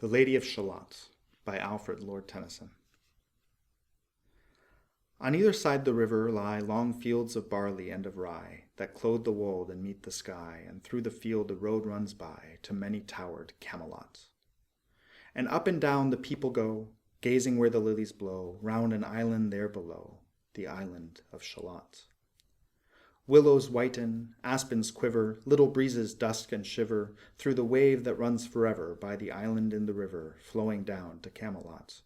The Lady of Shallott by Alfred, Lord Tennyson. On either side the river lie long fields of barley and of rye, that clothe the wold and meet the sky, and through the field the road runs by to many-towered Camelot. And up and down the people go, gazing where the lilies blow, round an island there below, the island of Shallott. Willows whiten, aspens quiver, little breezes dusk and shiver through the wave that runs forever by the island in the river, flowing down to Camelot.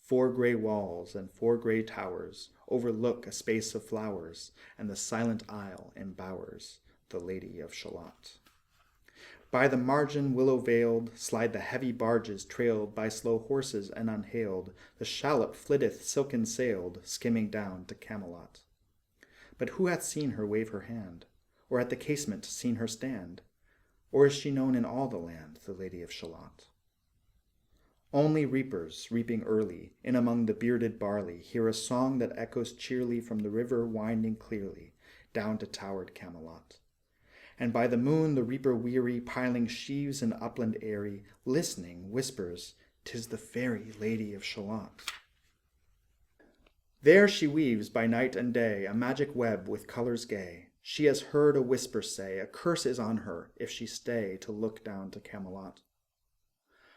4 grey walls and 4 grey towers overlook a space of flowers, and the silent isle embowers the Lady of Shallott. By the margin willow-veiled slide the heavy barges trailed by slow horses and unhailed. The shallop flitteth silken-sailed, skimming down to Camelot. But who hath seen her wave her hand, or at the casement seen her stand? Or is she known in all the land, the Lady of Shallott? Only reapers, reaping early, in among the bearded barley, hear a song that echoes cheerly from the river winding clearly, down to towered Camelot. And by the moon the reaper weary, piling sheaves in upland airy, listening, whispers, "'Tis the fairy Lady of Shallott." There she weaves by night and day a magic web with colors gay. She has heard a whisper say, a curse is on her if she stay to look down to Camelot.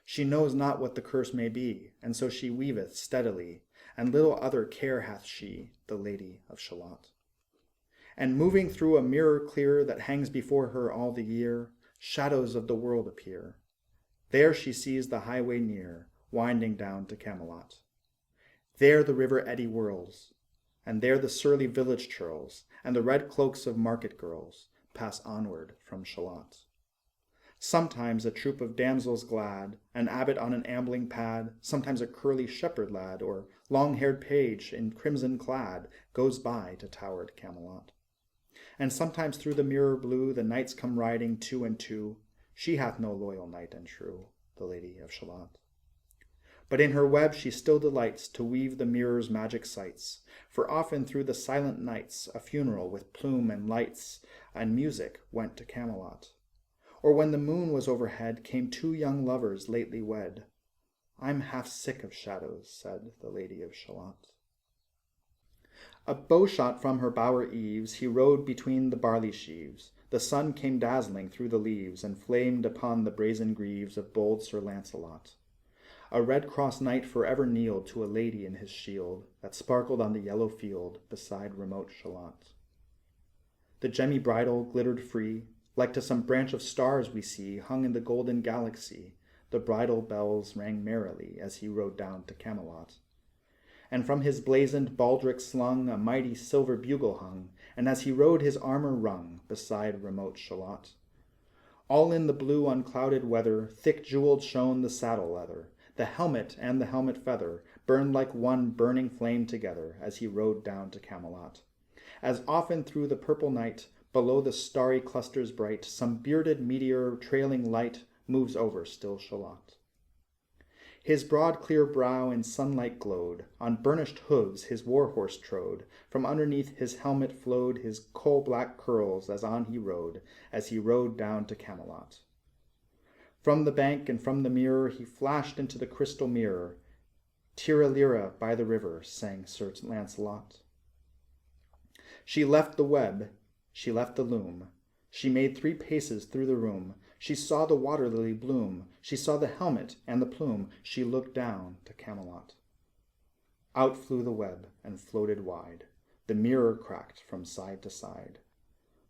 She knows not what the curse may be, and so she weaveth steadily, and little other care hath she, the Lady of Shallott. And moving through a mirror clear that hangs before her all the year, shadows of the world appear. There she sees the highway near, winding down to Camelot. There the river eddy whirls, and there the surly village churls, and the red cloaks of market girls pass onward from Shallott. Sometimes a troop of damsels glad, an abbot on an ambling pad, sometimes a curly shepherd lad, or long-haired page in crimson clad, goes by to towered Camelot. And sometimes through the mirror blue the knights come riding 2 and 2. She hath no loyal knight and true, the Lady of Shallott. But in her web she still delights to weave the mirror's magic sights, for often through the silent nights a funeral with plume and lights and music went to Camelot. Or when the moon was overhead came 2 young lovers lately wed. "I'm half sick of shadows," said the Lady of Shallott. A bowshot from her bower eaves he rode between the barley sheaves. The sun came dazzling through the leaves and flamed upon the brazen greaves of bold Sir Lancelot. A red-cross knight forever kneeled to a lady in his shield that sparkled on the yellow field beside remote Shallott. The gemmy bridle glittered free, like to some branch of stars we see hung in the golden galaxy. The bridle bells rang merrily as he rode down to Camelot. And from his blazoned baldric slung a mighty silver bugle hung, and as he rode his armor rung beside remote Shallott. All in the blue unclouded weather thick jeweled shone the saddle leather. The helmet and the helmet feather burned like one burning flame together as he rode down to Camelot. As often through the purple night, below the starry clusters bright, some bearded meteor trailing light moves over still Shallott. His broad clear brow in sunlight glowed, on burnished hooves his war-horse trode, from underneath his helmet flowed his coal-black curls as he rode down to Camelot. From the bank and from the mirror he flashed into the crystal mirror. "Tira-lira by the river," sang Sir Lancelot. She left the web, she left the loom. She made 3 paces through the room. She saw the water lily bloom. She saw the helmet and the plume. She looked down to Camelot. Out flew the web and floated wide. The mirror cracked from side to side.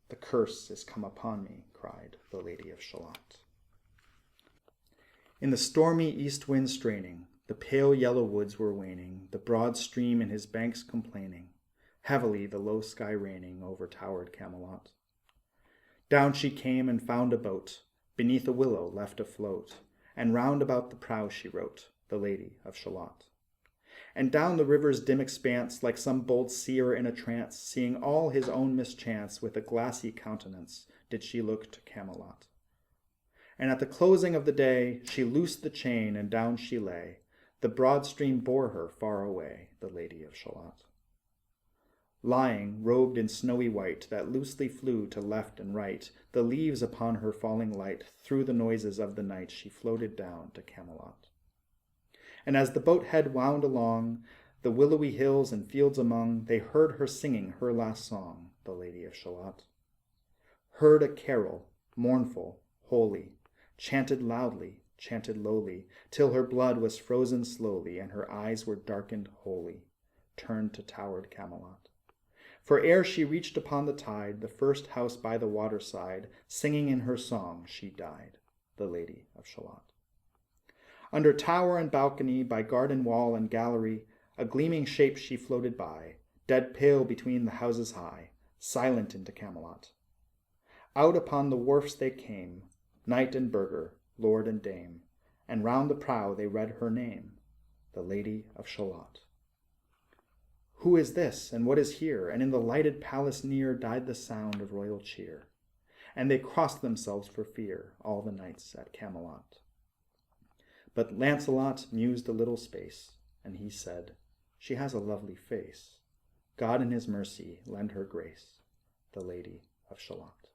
"The curse is come upon me," cried the Lady of Shallott. In the stormy east wind straining, the pale yellow woods were waning, the broad stream in his banks complaining, heavily the low sky raining over towered Camelot. Down she came and found a boat, beneath a willow left afloat, and round about the prow she wrote, "The Lady of Shallott." And down the river's dim expanse, like some bold seer in a trance, seeing all his own mischance, with a glassy countenance, did she look to Camelot. And at the closing of the day, she loosed the chain, and down she lay. The broad stream bore her far away, the Lady of Shallott. Lying, robed in snowy white, that loosely flew to left and right, the leaves upon her falling light, through the noises of the night she floated down to Camelot. And as the boat head wound along, the willowy hills and fields among, they heard her singing her last song, the Lady of Shalott. Heard a carol, mournful, holy, chanted loudly, chanted lowly, till her blood was frozen slowly, and her eyes were darkened wholly, turned to towered Camelot. For ere she reached upon the tide, the first house by the water side, singing in her song she died, the Lady of Shalott. Under tower and balcony, by garden wall and gallery, a gleaming shape she floated by, dead pale between the houses high, silent into Camelot. Out upon the wharfs they came, knight and burgher, lord and dame, and round the prow they read her name, the Lady of Shalott. Who is this, and what is here? And in the lighted palace near died the sound of royal cheer. And they crossed themselves for fear, all the knights at Camelot. But Lancelot mused a little space, and he said, She has a lovely face. God in his mercy lend her grace, the Lady of Shalott.